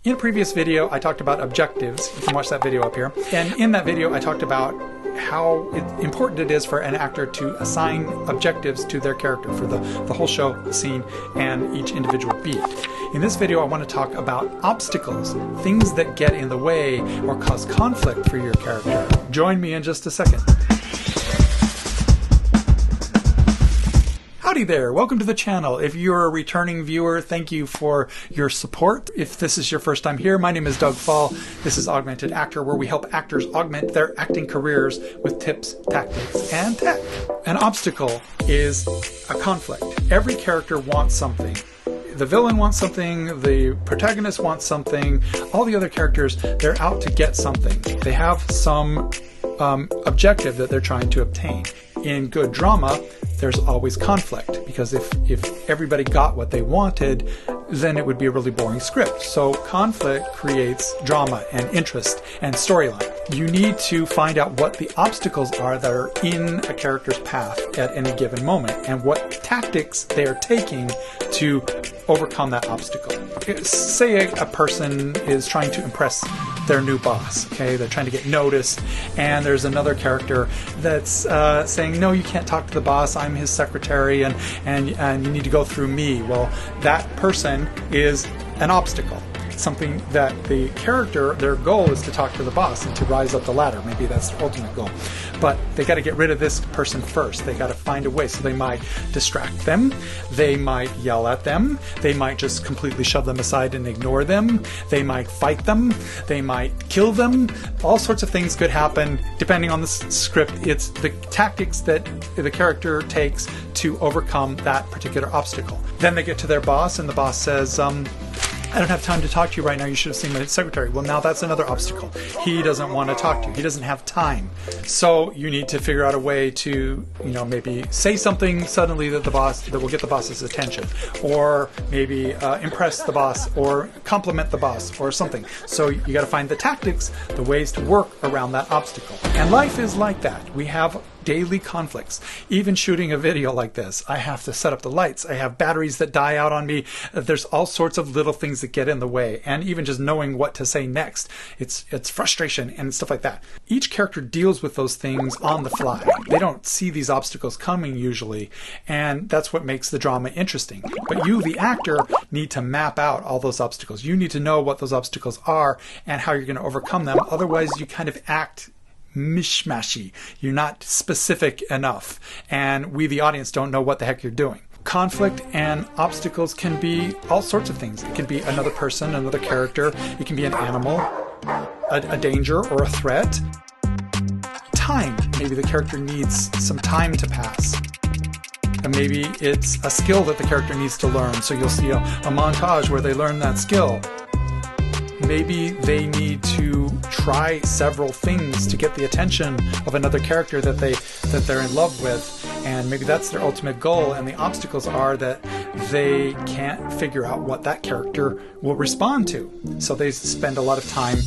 In a previous video, I talked about objectives. You can watch that video up here. And in that video, I talked about how important it is for an actor to assign objectives to their character for the whole show, the scene, and each individual beat. In this video, I want to talk about obstacles, things that get in the way or cause conflict for your character. Join me in just a second. Howdy there, welcome to the channel. If you're a returning viewer, thank you for your support. If this is your first time here, my name is Doug Fall. This is Augmented Actor, where we help actors augment their acting careers with tips, tactics, and tech. An obstacle is a conflict. Every character wants something. The villain wants something, the protagonist wants something, all the other characters, they're out to get something. They have some objective that they're trying to obtain. In good drama, there's always conflict, because if everybody got what they wanted, then it would be a really boring script. So conflict creates drama and interest and storyline. You need to find out what the obstacles are that are in a character's path at any given moment and what tactics they are taking to overcome that obstacle. Say a person is trying to impress their new boss, okay? They're trying to get noticed, and there's another character that's saying, no, you can't talk to the boss, I'm his secretary, and you need to go through me. Well, that person is an obstacle. Something that the character, their goal is to talk to the boss and to rise up the ladder. Maybe that's their ultimate goal. But they got to get rid of this person first. They got to find a way. So they might distract them. They might yell at them. They might just completely shove them aside and ignore them. They might fight them. They might kill them. All sorts of things could happen depending on the script. It's the tactics that the character takes to overcome that particular obstacle. Then they get to their boss, and the boss says, I don't have time to talk to you right now. You should have seen my secretary. Well, now that's another obstacle. He doesn't want to talk to you. He doesn't have time. So you need to figure out a way to, maybe say something suddenly that will get the boss's attention, or maybe impress the boss, or compliment the boss, or something. So you got to find the tactics, the ways to work around that obstacle. And life is like that. We have daily conflicts. Even shooting a video like this, I have to set up the lights. I have batteries that die out on me. There's all sorts of little things that get in the way, and even just knowing what to say next. It's frustration and stuff like that. Each character deals with those things on the fly. They don't see these obstacles coming usually, and that's what makes the drama interesting. But you, the actor, need to map out all those obstacles. You need to know what those obstacles are and how you're going to overcome them. Otherwise, you kind of act mishmashy. You're not specific enough, and we, the audience, don't know what the heck you're doing. Conflict and obstacles can be all sorts of things. It can be another person, another character. It can be an animal, a danger or a threat. Time. Maybe the character needs some time to pass. And maybe it's a skill that the character needs to learn. So you'll see a montage where they learn that skill. Maybe they need to try several things to get the attention of another character that they're in love with, and maybe that's their ultimate goal, and the obstacles are that they can't figure out what that character will respond to. So they spend a lot of time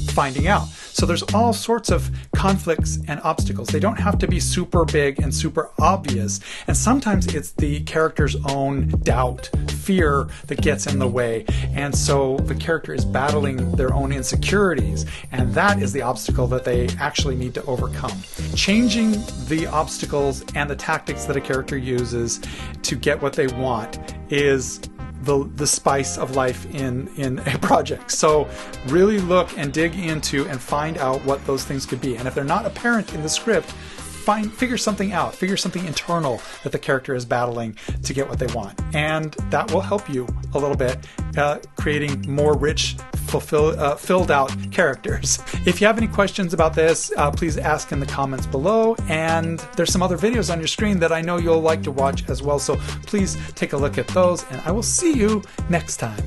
finding out. So there's all sorts of conflicts and obstacles. They don't have to be super big and super obvious. And sometimes it's the character's own doubt, fear that gets in the way. And so the character is battling their own insecurities. And that is the obstacle that they actually need to overcome. Changing the obstacles and the tactics that a character uses to get what they want is the spice of life in a project. So really look and dig into and find out what those things could be. And if they're not apparent in the script, figure something out, figure something internal that the character is battling to get what they want. And that will help you a little bit, creating more rich, filled out characters. If you have any questions about this, please ask in the comments below. And there's some other videos on your screen that I know you'll like to watch as well. So please take a look at those, and I will see you next time.